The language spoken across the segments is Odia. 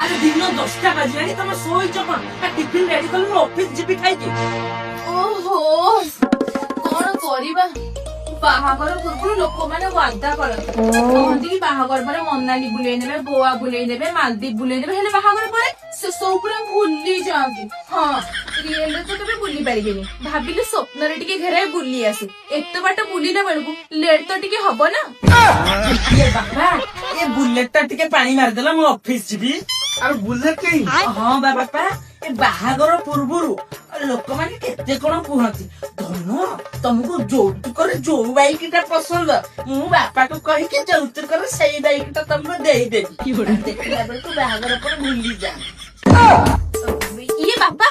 ଆରେ ଦିନ 10ଟା ବାଜିଲାଣି ତମେ ଶୋଇଛ କଣ? ଟିଫିନ ରେଡି କଲେ ମୁଁ ଅଫିସ ଯିବି ଖାଇକି। ଓହୋ କଣ କରିବା ବାହାଘର ପୂର୍ବରୁ ଲୋକମାନେ ୱାଦା କରନ୍ତି କହନ୍ତି କି ବାହାଘର ପରେ ମନାଲି ବୁଲେଇ ନେବେ ଗୋଆ ବୁଲେଇ ନେବେ ମାଲଦୀପ ବୁଲେଇ ନେବେ ହେଲେ ବାହାଘର ପରେ ସେସବୁ ପୁରା ଭୁଲି ଯାଆନ୍ତି। ହଁ ରିଏଲରେ ତ କେବେ ବୁଲି ପାରିବେନି ଭାବିଲେ ସ୍ୱପ୍ନରେ ଟିକେ ଘେରାଏ ବୁଲି ଆସେ ଏତେ ବାଟ ବୁଲିଲା ବେଳକୁ ଲେଟ୍ ତ ଟିକେ ହବ ନା। ଏ ବାପା ଏ ବୁଲେଟ ଟା ଟିକେ ପାଣି ମାରିଦେଲା ମୁଁ ଅଫିସ ଯିବି। ଆରେ ବୁଲେଟ କାଇଁ? ହଁ ବାପା ଏ ବାହାଘର ପୂର୍ବରୁ ଲୋକମାନେ କେତେ କଣ କୁହନ୍ତି। ଧନ ତମକୁ ଯୌତୁକରେ ଯୋଉ ବାଇକ ଟା ପସନ୍ଦ ମୁଁ ବାପାକୁ କହିକି ଯୌତୁକରେ ସେଇ ବାଇକ ଟା ତମକୁ ଦେଇଦେବି। ଦେଖିଲା ବେଳକୁ ବାହାଘର ପରେ ଭୁଲି ଯା। ଇଏ ବାପା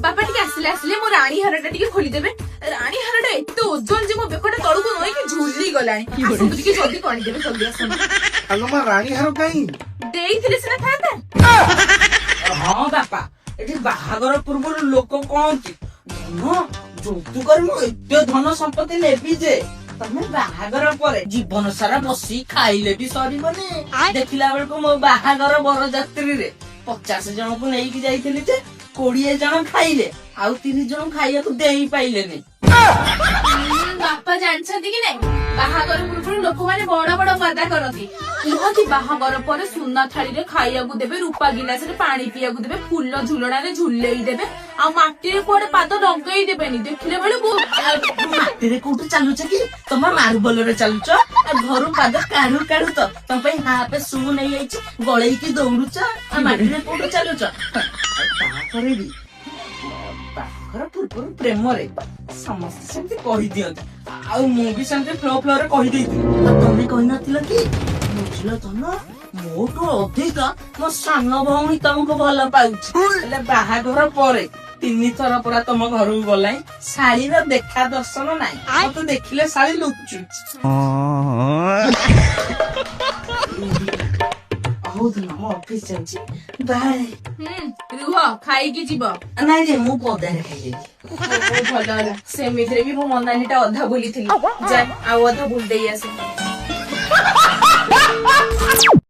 ବାପା ଟିକେ ଆସିଲେ ମୋ ରାଣୀ ହାର ଟା ଟିକେ ଖୋଲିଦେବେ। ରାଣୀ ହାର ଟା ଏତେ ଓଜନ ଯେ ମୋ ବେକଟା ତଳକୁ ନଇକି ଝୁଲି ଗଲାଣି। ଆସନ୍ତୁ ଟିକେ ଜଲ୍ଦି କରିଦେବେ ଜଲ୍ଦି ଆସନ୍ତୁ। ଆଲୋ ମା ରାଣୀ ହାର କାଇଁ? ଦେଇଥିଲେ ସିନା ଥାନ୍ତା। ହଁ ବାପା ଏଠି ବାହାଘର ପୂର୍ବରୁ ଲୋକ କହନ୍ତି ଧନ ଯୌତୁକରେ ମୁଁ ଏତେ ଧନ ସମ୍ପତ୍ତି ନେବି ଯେ ତମେ ବାହାଘର ପରେ ଜୀବନ ସାରା ବସି ଖାଇଲେ ବି ସରିବନି। ଦେଖିଲା ବେଳକୁ ମୋ ବାହାଘର ବରଯାତ୍ରୀରେ 50 ଜଣଙ୍କୁ ନେଇକି ଯାଇଥିଲି ଯେ 20 ଜଣ ଖାଇଲେ ଆଉ 30 ଜଣ ଖାଇବାକୁ ଦେଇ ପାଇଲେନି। ବାପା ଜାଣିଛନ୍ତି କି ନାଇଁ ବାହାଘର ପୂର୍ବରୁ ଲୋକମାନେ ବଡ ବଡ ୱାଦା କରନ୍ତି କୁହନ୍ତି ବାହାଘର ପରେ ସୁନା ଥାଳିରେ ଖାଇବାକୁ ଦେବେ ରୂପା ଗିଲାସରେ ପାଣି ପିଇବାକୁ ଦେବେ ଫୁଲ ଝୁଲଣାରେ ଝୁଲେଇ ଦେବେ ଆଉ ମାଟିରେ କୁଆଡେ ପାଦ ଲଗେଇ ଦେବେନି। ଦେଖିଲା ବେଳକୁ ମାଟିରେ କୋଉଠି ଚାଲୁଛ କି? ତମ ମାର୍ବଲରେ ଚାଲୁଛ। ଘରୁ ପାଦ କାଢୁ କାଢୁ ତ ତମ ପାଇଁ ହାପେ ସୁ ନେଇଯାଇଛି ଗଳେଇକି ଦୌଡୁଛ। ମାଟିରେ କୋଉଠି ଚାଲୁଛ? ତାପରେ ବି ବାହାଘର ପୂର୍ବରୁ ପ୍ରେମରେ ସମସ୍ତେ ସେମିତି କହିଦିଅନ୍ତି ଆଉ ମୁଁ ବି ସେମିତି ଫ୍ଲୋରେ କହିଦେଇଥିଲି। ଆଉ ତମେ କହିନଥିଲ କି ବୁଝିଲ ଧନ ମୋଠୁ ଅଧିକ ମୋ ସାନ ଭଉଣୀ ତମକୁ ଭଲ ପାଉଛି। ହେଲେ ବାହାଘର ପରେ 3 ଥର ପୁରା ତମ ଘରକୁ ଗଲାଇଁ ଶାଳୀର ଦେଖା ଦର୍ଶନ ନାହିଁ। ମତେ ଦେଖିଲେ ଶାଳୀ ଲୁଚୁଛି। ହଉ ଧନ ମୁଁ ଅଫିସ ଯାଉଛି ବାଏ। ରୁହ ଖାଇକି ଯିବ। ନାଇଁ ଯେ ମୁଁ ପଦାରେ ଖାଇଦେବି। ଭଲ ହେଲା ସେମିତିରେ ବି ମୁଁ ମନାଲି ଟା ଅଧା ବୁଲିଥିଲି ଯା ଆଉ ଅଧା ବୁଲି ଦେଇ ଆସେ।